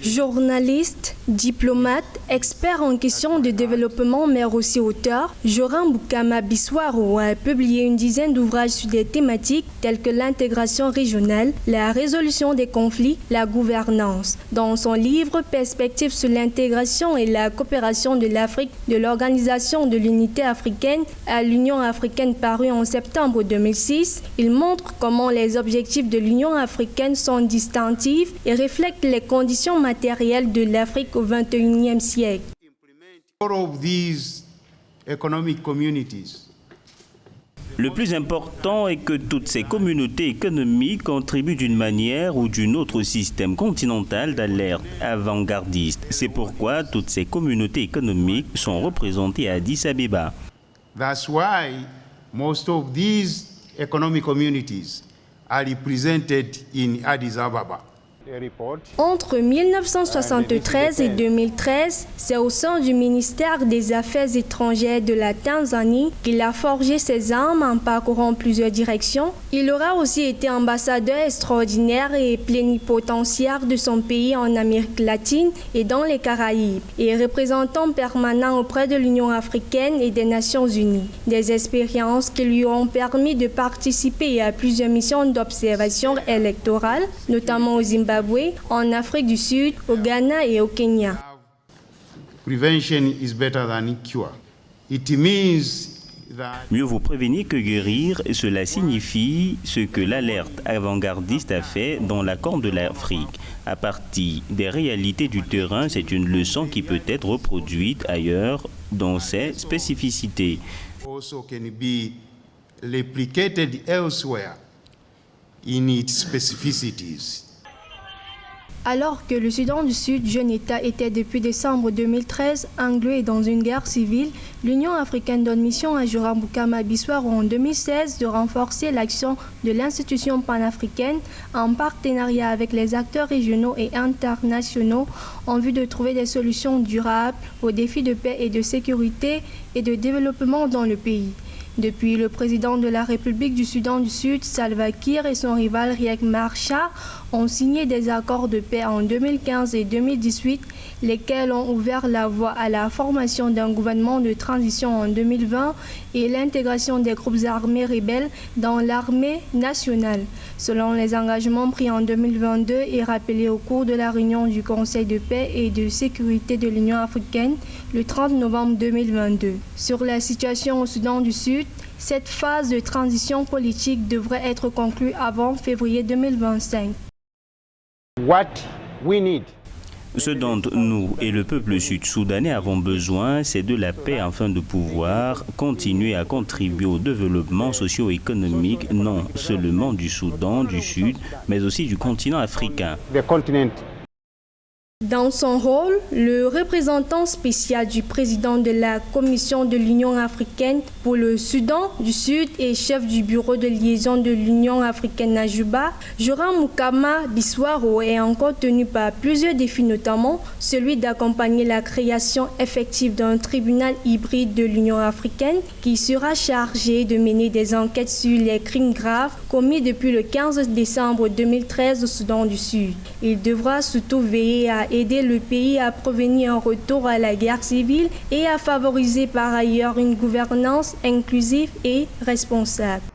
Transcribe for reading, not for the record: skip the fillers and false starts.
Journaliste, diplomate, expert en questions de développement mais aussi auteur, Joran Boukama Biswaro a publié une dizaine d'ouvrages sur des thématiques telles que l'intégration régionale, la résolution des conflits, la gouvernance. Dans son livre Perspectives sur l'intégration et la coopération de l'Afrique de l'Organisation de l'Unité africaine à l'Union africaine paru en septembre 2006, il montre comment les objectifs de l'Union africaine sont distinctifs et reflètent les conditions matérielles de l'Afrique au XXIe siècle. Le plus important est que toutes ces communautés économiques contribuent d'une manière ou d'une autre au système continental d'alerte avant-gardiste. C'est pourquoi toutes ces communautés économiques sont représentées à Addis Abeba. That's why most of these economic communities are represented in Addis Ababa. Entre 1973 et 2013, c'est au sein du ministère des Affaires étrangères de la Tanzanie qu'il a forgé ses armes en parcourant plusieurs directions. Il aura aussi été ambassadeur extraordinaire et plénipotentiaire de son pays en Amérique latine et dans les Caraïbes, et représentant permanent auprès de l'Union africaine et des Nations unies. Des expériences qui lui ont permis de participer à plusieurs missions d'observation électorale, notamment au Zimbabwe, en Afrique du Sud, au Ghana et au Kenya. Prevention is better than cure. It means that Mieux vaut prévenir que guérir, cela signifie ce que l'alerte avant-gardiste a fait dans la Corne de l'Afrique. À partir des réalités du terrain, c'est une leçon qui peut être reproduite ailleurs dans ses spécificités. also can be replicated elsewhere in its specificities. Alors que le Soudan du Sud, jeune État, était depuis décembre 2013 englué dans une guerre civile, l'Union africaine donne mission à Joran Boukama Biswaro en 2016 de renforcer l'action de l'institution panafricaine en partenariat avec les acteurs régionaux et internationaux en vue de trouver des solutions durables aux défis de paix et de sécurité et de développement dans le pays. Depuis, le président de la République du Soudan du Sud, Salva Kiir, et son rival Riek Machar ont signé des accords de paix en 2015 et 2018, lesquels ont ouvert la voie à la formation d'un gouvernement de transition en 2020 et l'intégration des groupes armés rebelles dans l'armée nationale, selon les engagements pris en 2022 et rappelés au cours de la réunion du Conseil de paix et de sécurité de l'Union africaine le 30 novembre 2022. Sur la situation au Soudan du Sud, cette phase de transition politique devrait être conclue avant février 2025. What we need. Ce dont nous et le peuple sud-soudanais avons besoin, c'est de la paix afin de pouvoir continuer à contribuer au développement socio-économique, non seulement du Soudan du Sud, mais aussi du continent africain. The continent. Dans son rôle, le représentant spécial du président de la Commission de l'Union africaine pour le Soudan du Sud et chef du bureau de liaison de l'Union africaine à Juba, Joran Boukama Biswaro est encore tenu par plusieurs défis, notamment celui d'accompagner la création effective d'un tribunal hybride de l'Union africaine qui sera chargé de mener des enquêtes sur les crimes graves commis depuis le 15 décembre 2013 au Soudan du Sud. Il devra surtout veiller à aider le pays à prévenir un retour à la guerre civile et à favoriser par ailleurs une gouvernance inclusive et responsable.